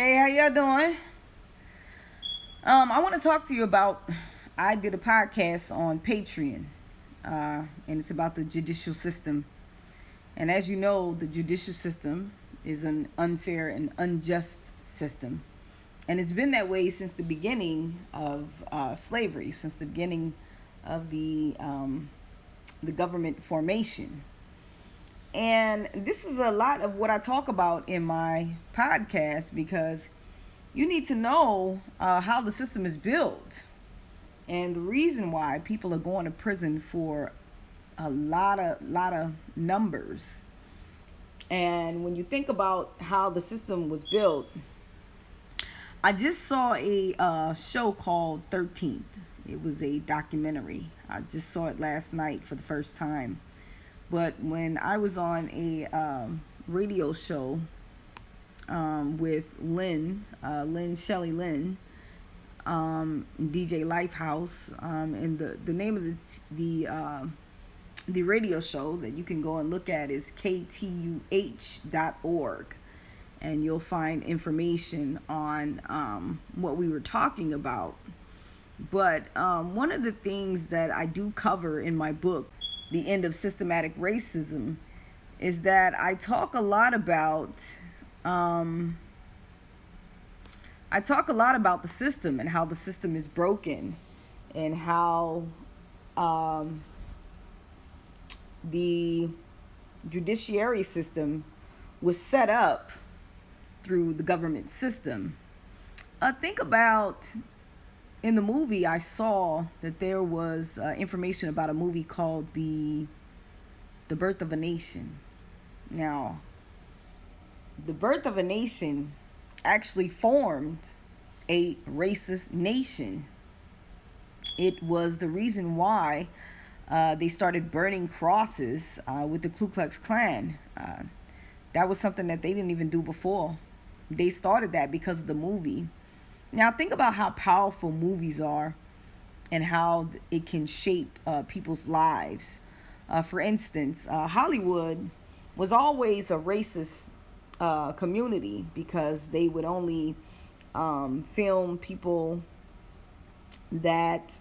Hey, how y'all doing? I want to talk to you about. I did a podcast on Patreon, and it's about the judicial system. And as you know, the judicial system is an unfair and unjust system, and it's been that way since the beginning of slavery, since the beginning of the government formation. And this is a lot of what I talk about in my podcast because you need to know how the system is built and the reason why people are going to prison for a lot of numbers. And when you think about how the system was built, I just saw a show called 13th. It was a documentary. I just saw it last night for the first time. But when I was on a radio show with Shelly Lynn, DJ Lifehouse, and the name of the radio show that you can go and look at is ktuh.org, and you'll find information on what we were talking about. But one of the things that I do cover in my book, The End of Systematic Racism, is that I talk a lot about the system and how the system is broken and how the judiciary system was set up through the government system. Think about, in the movie, I saw that there was information about a movie called The Birth of a Nation. Now, The Birth of a Nation actually formed a racist nation. It was the reason why they started burning crosses with the Ku Klux Klan. That was something that they didn't even do before. They started that because of the movie. Now, think about how powerful movies are and how it can shape people's lives. For instance, Hollywood was always a racist community because they would only film people that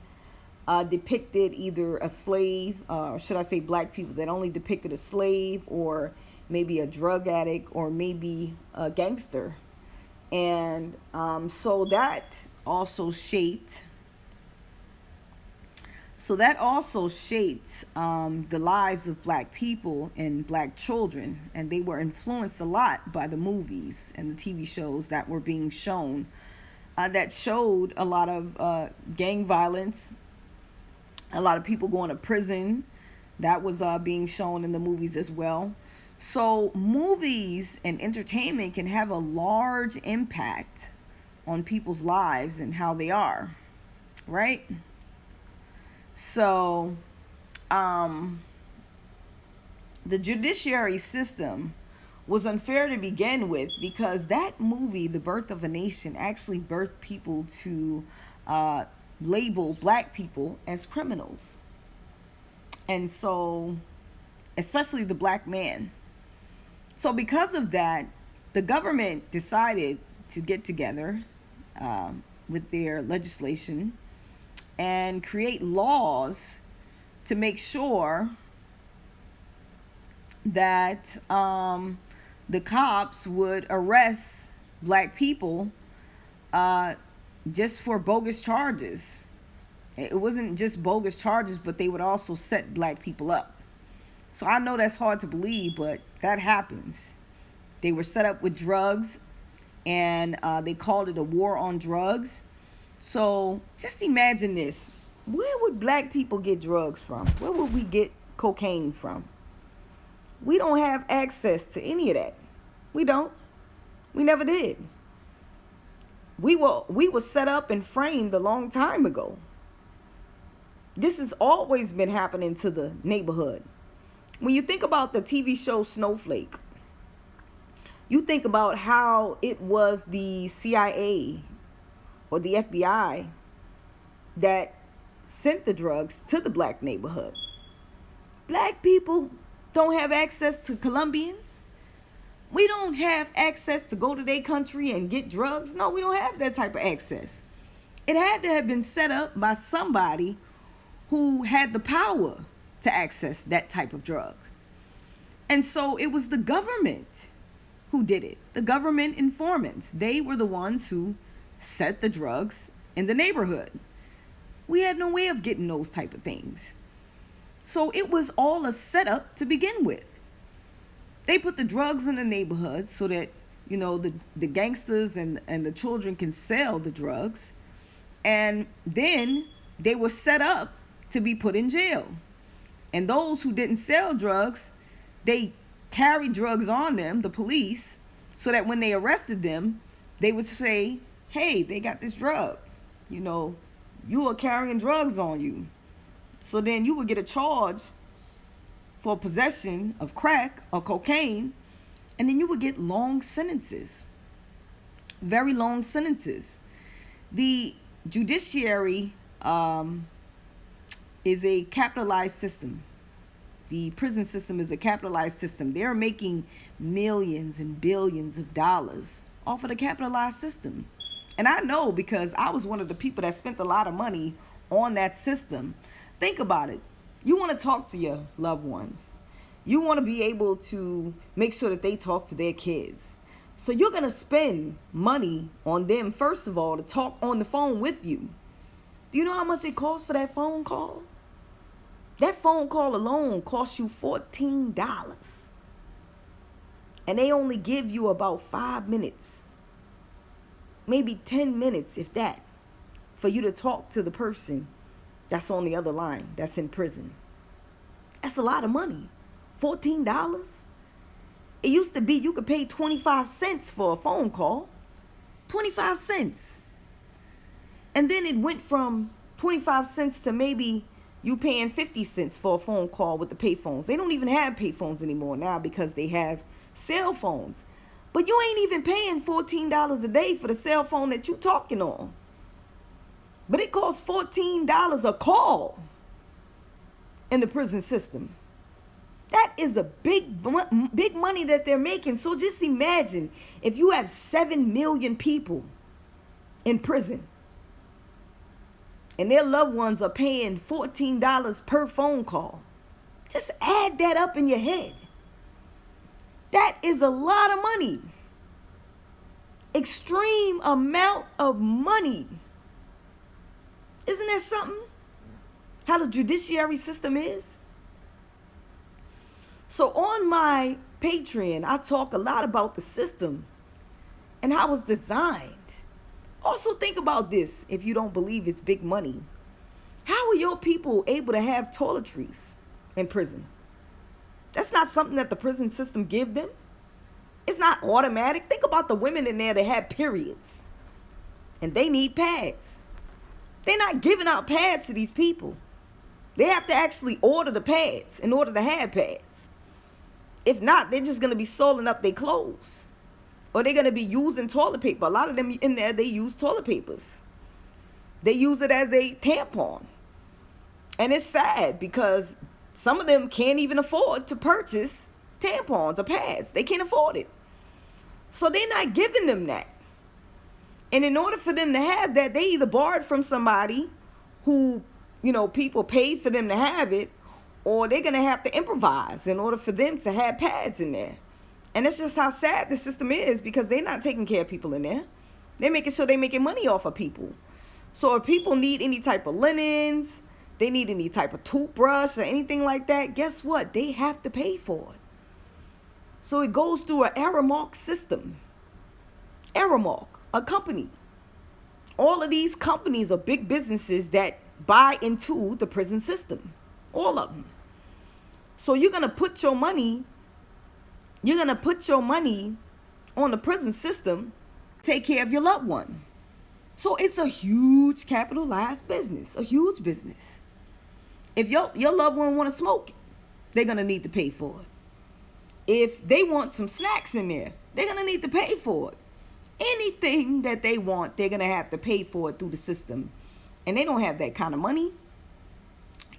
depicted either a slave, or should I say black people, that only depicted a slave or maybe a drug addict or maybe a gangster. And so that also shaped the lives of black people and black children, and they were influenced a lot by the movies and the TV shows that were being shown that showed a lot of gang violence, a lot of people going to prison. That was being shown in the movies as well. So movies and entertainment can have a large impact on people's lives and how they are, right? So the judiciary system was unfair to begin with because that movie, The Birth of a Nation, actually birthed people to label black people as criminals. And so, especially the black man. So because of that, the government decided to get together with their legislation and create laws to make sure that the cops would arrest black people just for bogus charges. It wasn't just bogus charges, but they would also set black people up. So I know that's hard to believe, but that happens. They were set up with drugs, and they called it a war on drugs. So just imagine this. Where would black people get drugs from? Where would we get cocaine from? We don't have access to any of that. We don't. We never did. We were set up and framed a long time ago. This has always been happening to the neighborhood. When you think about the TV show Snowflake, you think about how it was the CIA or the FBI that sent the drugs to the black neighborhood. Black people don't have access to Colombians. We don't have access to go to their country and get drugs. No, we don't have that type of access. It had to have been set up by somebody who had the power to access that type of drugs. And so it was the government who did it. The government informants. They were the ones who set the drugs in the neighborhood. We had no way of getting those type of things. So it was all a setup to begin with. They put the drugs in the neighborhood so that, the gangsters and the children can sell the drugs. And then they were set up to be put in jail. And those who didn't sell drugs, they carried drugs on them, the police, so that when they arrested them, they would say, hey, they got this drug. You are carrying drugs on you. So then you would get a charge for possession of crack or cocaine, and then you would get long sentences, very long sentences. The judiciary is a capitalized system. The prison system is a capitalized system. They're making millions and billions of dollars off of the capitalized system. And I know because I was one of the people that spent a lot of money on that system. Think about it. You want to talk to your loved ones. You want to be able to make sure that they talk to their kids. So you're going to spend money on them, first of all, to talk on the phone with you. Do you know how much it costs for that phone call? That phone call alone costs you $14. And they only give you about 5 minutes, maybe 10 minutes, if that, for you to talk to the person that's on the other line, that's in prison. That's a lot of money. $14. It used to be you could pay 25 cents for a phone call. 25 cents. And then it went from 25 cents to maybe you paying 50 cents for a phone call with the payphones. They don't even have payphones anymore now because they have cell phones. But you ain't even paying $14 a day for the cell phone that you talking on. But it costs $14 a call in the prison system. That is a big money that they're making. So just imagine if you have 7 million people in prison and their loved ones are paying $14 per phone call. Just add that up in your head. That is a lot of money. Extreme amount of money. Isn't that something? How the judiciary system is? So on my Patreon, I talk a lot about the system and how it's designed. Also think about this if you don't believe it's big money. How are your people able to have toiletries in prison? That's not something that the prison system give them. It's not automatic. Think about the women in there that have periods and they need pads. They're not giving out pads to these people. They have to actually order the pads in order to have pads. If not, they're just going to be soiling up their clothes. Or they're going to be using toilet paper. A lot of them in there, they use toilet papers. They use it as a tampon. And it's sad because some of them can't even afford to purchase tampons or pads. They can't afford it. So they're not giving them that. And in order for them to have that, they either borrowed from somebody who, people paid for them to have it, or they're going to have to improvise in order for them to have pads in there. And it's just how sad the system is because they're not taking care of people in there. They're making sure they're making money off of people. So if people need any type of linens, they need any type of toothbrush or anything like that, guess what? They have to pay for it. So it goes through an Aramark system. Aramark, a company. All of these companies are big businesses that buy into the prison system. All of them. So you're going to put your money on the prison system, take care of your loved one. So it's a huge capitalized business, a huge business. If your loved one want to smoke, they're going to need to pay for it. If they want some snacks in there, they're going to need to pay for it. Anything that they want, they're going to have to pay for it through the system. And they don't have that kind of money.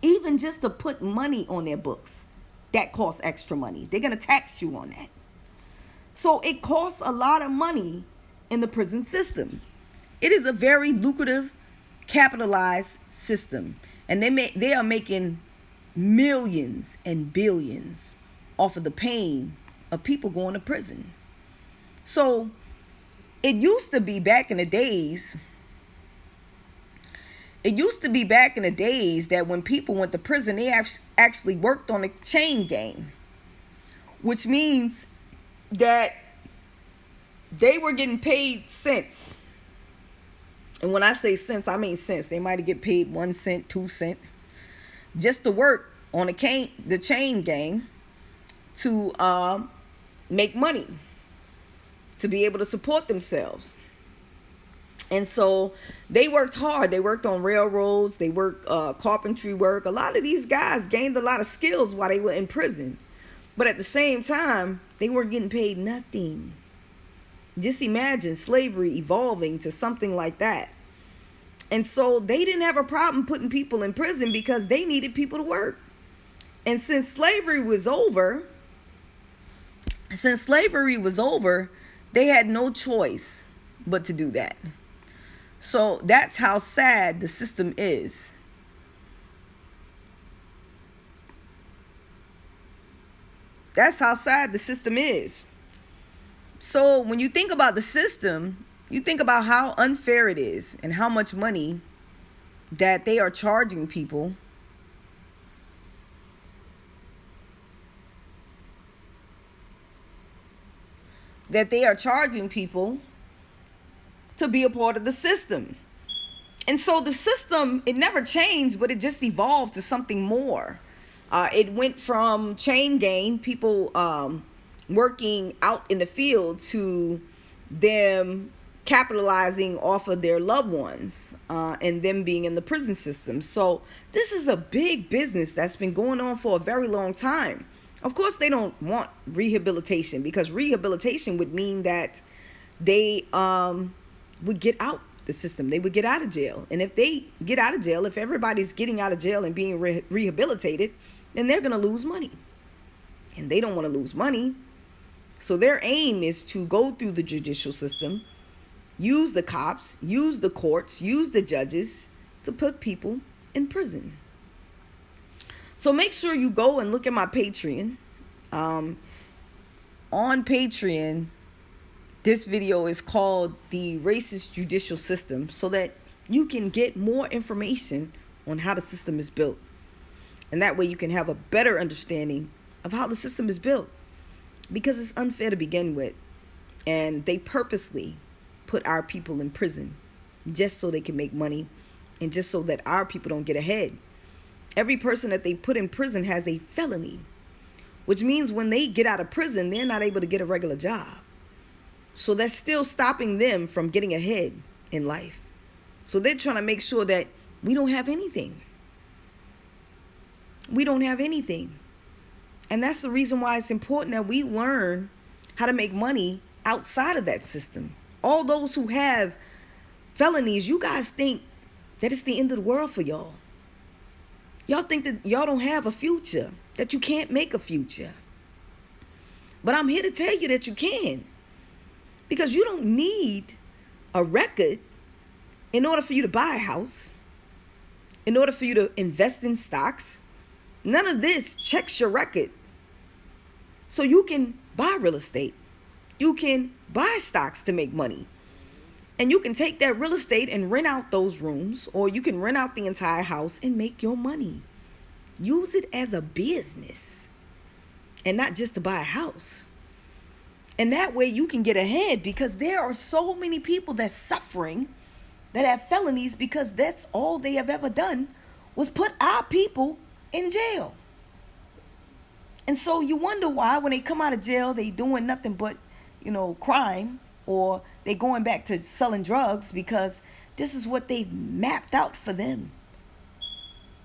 Even just to put money on their books, that costs extra money. They're going to tax you on that. So it costs a lot of money in the prison system. It is a very lucrative, capitalized system. And they are making millions and billions off of the pain of people going to prison. So it used to be back in the days that when people went to prison, they actually worked on a chain gang, which means that they were getting paid cents. And when I say cents, I mean cents. They might get paid 1 cent, 2 cent, just to work on the chain gang to make money, to be able to support themselves. And so they worked hard. They worked on railroads. They worked carpentry work. A lot of these guys gained a lot of skills while they were in prison. But at the same time, they weren't getting paid nothing. Just imagine slavery evolving to something like that. And so they didn't have a problem putting people in prison because they needed people to work. And since slavery was over, they had no choice but to do that. So that's how sad the system is. That's how sad the system is. So when you think about the system, you think about how unfair it is and how much money that they are charging people. To be a part of the system. And so the system, it never changed, but it just evolved to something more. It went from chain gang, people working out in the field, to them capitalizing off of their loved ones and them being in the prison system. So this is a big business that's been going on for a very long time. Of course, they don't want rehabilitation, because rehabilitation would mean that they would get out the system. They would get out of jail. And if they get out of jail, if everybody's getting out of jail and being rehabilitated, then they're going to lose money. And they don't want to lose money. So their aim is to go through the judicial system, use the cops, use the courts, use the judges to put people in prison. So make sure you go and look at my Patreon. On Patreon, this video is called The Racist Judicial System, so that you can get more information on how the system is built. And that way you can have a better understanding of how the system is built, because it's unfair to begin with. And they purposely put our people in prison just so they can make money and just so that our people don't get ahead. Every person that they put in prison has a felony, which means when they get out of prison, they're not able to get a regular job. So that's still stopping them from getting ahead in life. So they're trying to make sure that we don't have anything. We don't have anything. And that's the reason why it's important that we learn how to make money outside of that system. All those who have felonies, you guys think that it's the end of the world for y'all. Y'all think that y'all don't have a future, that you can't make a future. But I'm here to tell you that you can. Because you don't need a record in order for you to buy a house, in order for you to invest in stocks. None of this checks your record. So you can buy real estate. You can buy stocks to make money. And you can take that real estate and rent out those rooms, or you can rent out the entire house and make your money. Use it as a business and not just to buy a house. And that way you can get ahead, because there are so many people that's suffering that have felonies because that's all they have ever done was put our people in jail. And so you wonder why when they come out of jail, they doing nothing but, crime, or they going back to selling drugs, because this is what they've mapped out for them.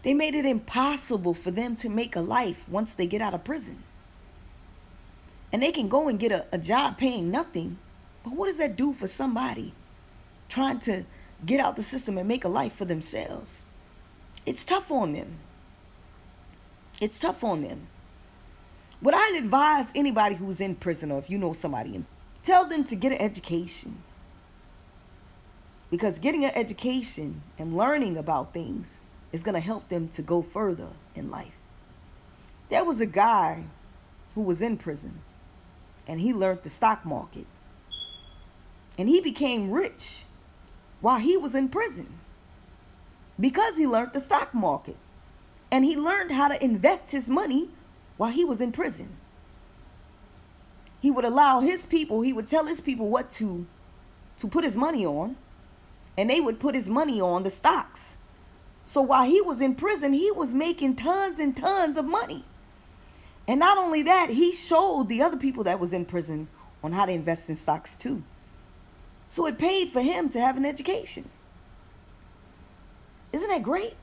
They made it impossible for them to make a life once they get out of prison. And they can go and get a job paying nothing. But what does that do for somebody trying to get out the system and make a life for themselves? It's tough on them. It's tough on them. What I'd advise anybody who's in prison, or if you know somebody, tell them to get an education. Because getting an education and learning about things is going to help them to go further in life. There was a guy who was in prison, and he learned the stock market. And he became rich while he was in prison because he learned the stock market. And he learned how to invest his money while he was in prison. He would allow his people, he would tell his people what to put his money on, and they would put his money on the stocks. So while he was in prison, he was making tons and tons of money. And not only that, he showed the other people that was in prison on how to invest in stocks too. So it paid for him to have an education. Isn't that great?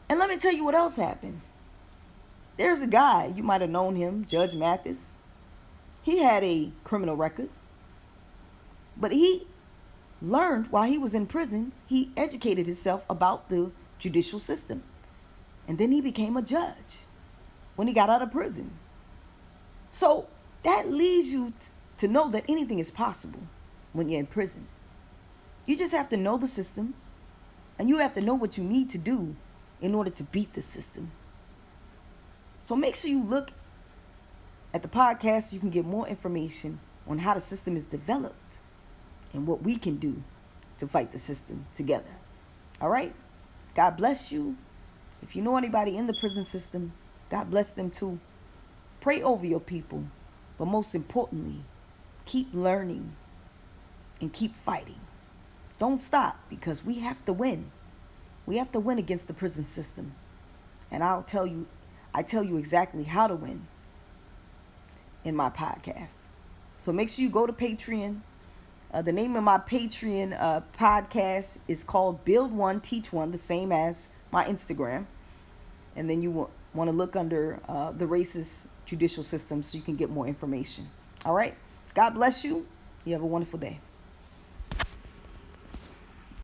And let me tell you what else happened. There's a guy, you might have known him, Judge Mathis. He had a criminal record, but he learned while he was in prison, he educated himself about the judicial system. And then he became a judge when he got out of prison. So that leads you to know that anything is possible when you're in prison. You just have to know the system, and you have to know what you need to do in order to beat the system. So make sure you look at the podcast so you can get more information on how the system is developed and what we can do to fight the system together. All right? God bless you. If you know anybody in the prison system, God bless them too. Pray over your people. But most importantly, keep learning and keep fighting. Don't stop, because we have to win. We have to win against the prison system. And I tell you exactly how to win in my podcast. So make sure you go to Patreon. The name of my Patreon podcast is called Build One, Teach One, the same as my Instagram. And then you want to look under the racist judicial system so you can get more information. All right? God bless you. You have a wonderful day.